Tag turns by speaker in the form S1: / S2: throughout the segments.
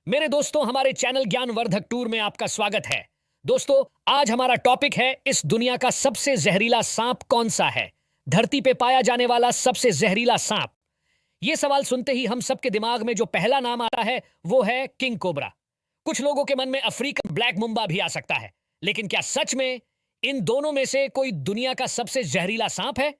S1: मेरे दोस्तों, हमारे चैनल ज्ञानवर्धक टूर में आपका स्वागत है। दोस्तों, आज हमारा टॉपिक है इस दुनिया का सबसे जहरीला सांप कौन सा है। धरती पे पाया जाने वाला सबसे जहरीला सांप। यह सवाल सुनते ही हम सबके दिमाग में जो पहला नाम आता है वो है किंग कोबरा। कुछ लोगों के मन में अफ्रीकन ब्लैक मुंबा भी आ सकता है। लेकिन क्या सच में इन दोनों में से कोई दुनिया का सबसे जहरीला सांप है?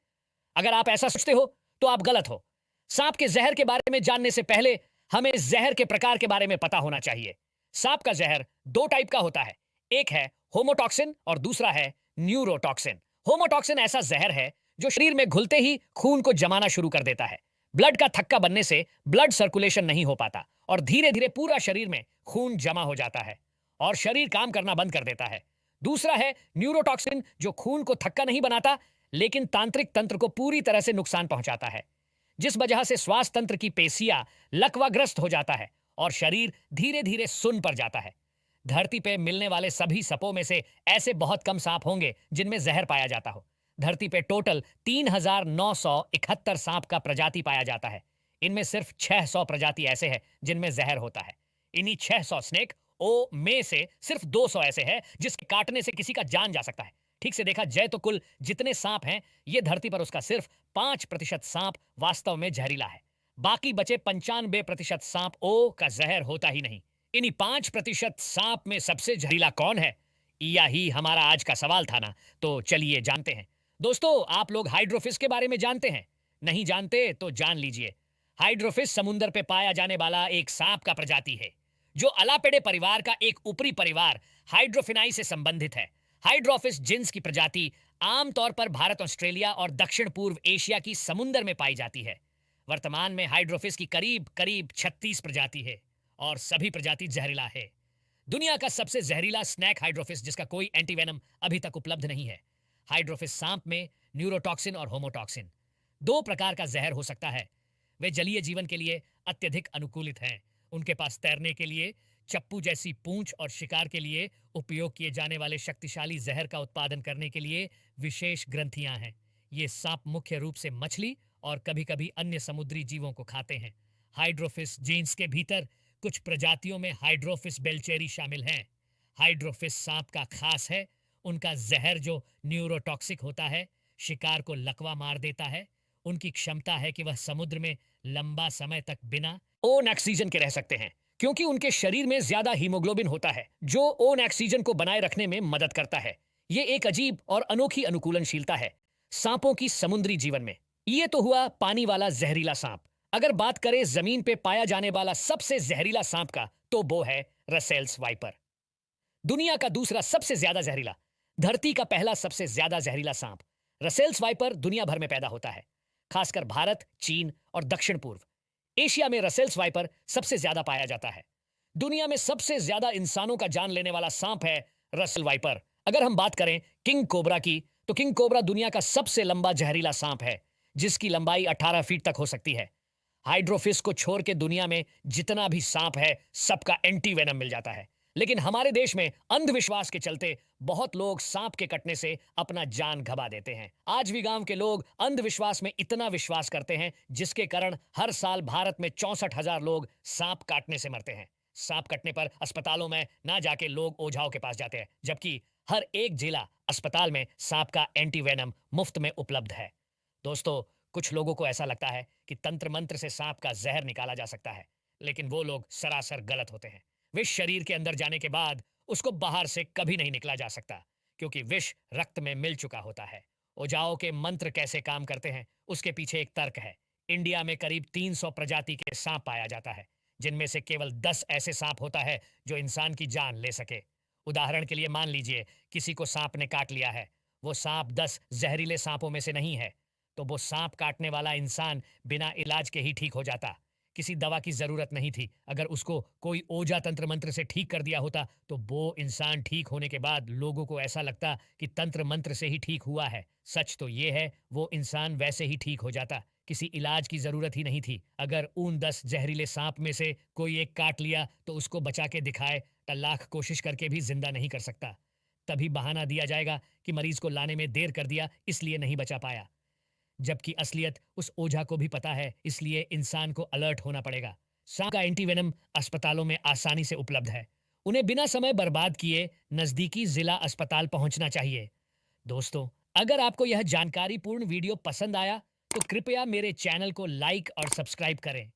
S1: अगर आप ऐसा सोचते हो तो आप गलत हो। सांप के जहर के बारे में जानने से पहले हमें जहर के प्रकार के बारे में पता होना चाहिए। सांप का जहर दो टाइप का होता है। एक है होमोटॉक्सिन और दूसरा है न्यूरोटॉक्सिन। होमोटॉक्सिन ऐसा जहर है जो शरीर में घुलते ही खून को जमाना शुरू कर देता है। ब्लड का थक्का बनने से ब्लड सर्कुलेशन नहीं हो पाता और धीरे धीरे पूरा शरीर में खून जमा हो जाता है और शरीर काम करना बंद कर देता है। दूसरा है न्यूरोटॉक्सिन जो खून को थक्का नहीं बनाता लेकिन तांत्रिक तंत्र को पूरी तरह से नुकसान पहुंचाता है, जिस वजह से श्वास तंत्र की पेशियां लकवाग्रस्त हो जाता है और शरीर धीरे धीरे सुन्न पड़ जाता है। धरती पे मिलने वाले सभी सांपों में से ऐसे बहुत कम सांप होंगे जिनमें जहर पाया जाता हो। धरती पे टोटल 3971 सांप का प्रजाति पाया जाता है। इनमें सिर्फ 600 प्रजाति ऐसे हैं जिनमें जहर होता है। इन्हीं 600 स्नेक ओ में से सिर्फ 200 ऐसे हैं जिसके काटने से किसी का जान जा सकता है। ठीक से देखा जाए तो कुल जितने सांप हैं ये धरती पर उसका सिर्फ 5% सांप वास्तव में जहरीला है। बाकी बचे 95% सांप ओ का जहर होता ही नहीं। इन्हीं 5% सांप में सबसे जहरीला कौन है, यही हमारा आज का सवाल था ना। तो चलिए जानते हैं। दोस्तों, आप लोग हाइड्रोफिश के बारे में जानते हैं? नहीं जानते तो जान लीजिए। हाइड्रोफिश समुद्र पे पाया जाने वाला एक सांप का प्रजाति है जो अलापेडे परिवार का एक ऊपरी परिवार हाइड्रोफिनाई से संबंधित है। हाइड्रोफिस जिन्स की प्रजाति आमतौर पर भारत, ऑस्ट्रेलिया और दक्षिण पूर्व एशिया की समुद्र में पाई जाती है। वर्तमान में हाइड्रोफिस की करीब करीब 36 प्रजाति है और सभी प्रजाति जहरीला है। दुनिया का सबसे जहरीला स्नैक हाइड्रोफिस जिसका कोई एंटीवेनम अभी तक उपलब्ध नहीं है। हाइड्रोफिस सांप में न्यूरोटॉक्सिन और होमोटॉक्सिन दो प्रकार का जहर हो सकता है। वे जलीय जीवन के लिए अत्यधिक अनुकूलित हैं। उनके पास तैरने के लिए चप्पू जैसी पूंछ और शिकार के लिए उपयोग किए जाने वाले शक्तिशाली जहर का उत्पादन करने के लिए विशेष ग्रंथियां हैं। ये सांप मुख्य रूप से मछली और कभी-कभी अन्य समुद्री जीवों को खाते हैं। हाइड्रोफिस जीन्स के भीतर कुछ प्रजातियों में हाइड्रोफिस बेल्चेरी शामिल हैं। हाइड्रोफिस सांप का खास है उनका जहर जो न्यूरोटॉक्सिक होता है, शिकार को लकवा मार देता है। उनकी क्षमता है कि वह समुद्र में लंबा समय तक बिना ओन ऑक्सीजन के रह सकते हैं क्योंकि उनके शरीर में ज्यादा हीमोग्लोबिन होता है जो ओन ऑक्सीजन को बनाए रखने में मदद करता है। ये एक अजीब और अनोखी अनुकूलनशीलता है सांपों की समुद्री जीवन में। ये तो हुआ पानी वाला जहरीला सांप। अगर बात करें जमीन पे पाया जाने वाला सबसे जहरीला सांप का तो वो है रसेल्स वाइपर। दुनिया का दूसरा सबसे ज्यादा जहरीला, धरती का पहला सबसे ज्यादा जहरीला सांप रसेल्स वाइपर दुनिया भर में पैदा होता है, खासकर भारत, चीन और दक्षिण पूर्व एशिया में रसेल्स वाइपर सबसे ज्यादा पाया जाता है। दुनिया में सबसे ज्यादा इंसानों का जान लेने वाला सांप है रसेल वाइपर। अगर हम बात करें किंग कोबरा की तो किंग कोबरा दुनिया का सबसे लंबा जहरीला सांप है जिसकी लंबाई 18 फीट तक हो सकती है। हाइड्रोफिस को छोड़ के दुनिया में जितना भी सांप है सबका एंटीवेनम मिल जाता है। लेकिन हमारे देश में अंधविश्वास के चलते बहुत लोग सांप के कटने से अपना जान गंवा देते हैं। आज भी गांव के लोग अंधविश्वास में इतना विश्वास करते हैं जिसके कारण हर साल भारत में 64,000 लोग सांप काटने से मरते हैं। सांप कटने पर अस्पतालों में ना जाके लोग ओझाओं के पास जाते हैं, जबकि हर एक जिला अस्पताल में सांप का एंटीवेनम मुफ्त में उपलब्ध है। दोस्तों, कुछ लोगों को ऐसा लगता है कि तंत्र मंत्र से सांप का जहर निकाला जा सकता है, लेकिन वो लोग सरासर गलत होते हैं। विष शरीर के अंदर जाने के बाद उसको बाहर से कभी नहीं निकला जा सकता क्योंकि विष रक्त में मिल चुका होता है। ओझाओं के मंत्र कैसे काम करते हैं उसके पीछे एक तर्क है। इंडिया में करीब 300 प्रजाति के सांप पाया जाता है जिनमें से केवल 10 ऐसे सांप होता है जो इंसान की जान ले सके। उदाहरण के लिए मान लीजिए किसी को सांप ने काट लिया है। वो सांप 10 जहरीले सांपों में से नहीं है तो वो सांप काटने वाला इंसान बिना इलाज के ही ठीक हो जाता। किसी दवा की जरूरत नहीं थी। अगर उसको कोई ओझा तंत्र मंत्र से ठीक कर दिया होता तो वो इंसान ठीक होने के बाद लोगों को ऐसा लगता कि तंत्र मंत्र से ही ठीक हुआ है। सच तो ये है वो इंसान वैसे ही ठीक हो जाता, किसी इलाज की जरूरत ही नहीं थी। अगर उन 10 जहरीले सांप में से कोई एक काट लिया तो उसको बचा के दिखाए तो लाख कोशिश करके भी जिंदा नहीं कर सकता। तभी बहाना दिया जाएगा कि मरीज को लाने में देर कर दिया इसलिए नहीं बचा पाया, जबकि असलियत उस ओझा को भी पता है, इसलिए इंसान को अलर्ट होना पड़ेगा। सांप का एंटीवेनम अस्पतालों में आसानी से उपलब्ध है। उन्हें बिना समय बर्बाद किए नजदीकी जिला अस्पताल पहुंचना चाहिए। दोस्तों, अगर आपको यह जानकारीपूर्ण वीडियो पसंद आया तो कृपया मेरे चैनल को लाइक और सब्सक्राइब करें।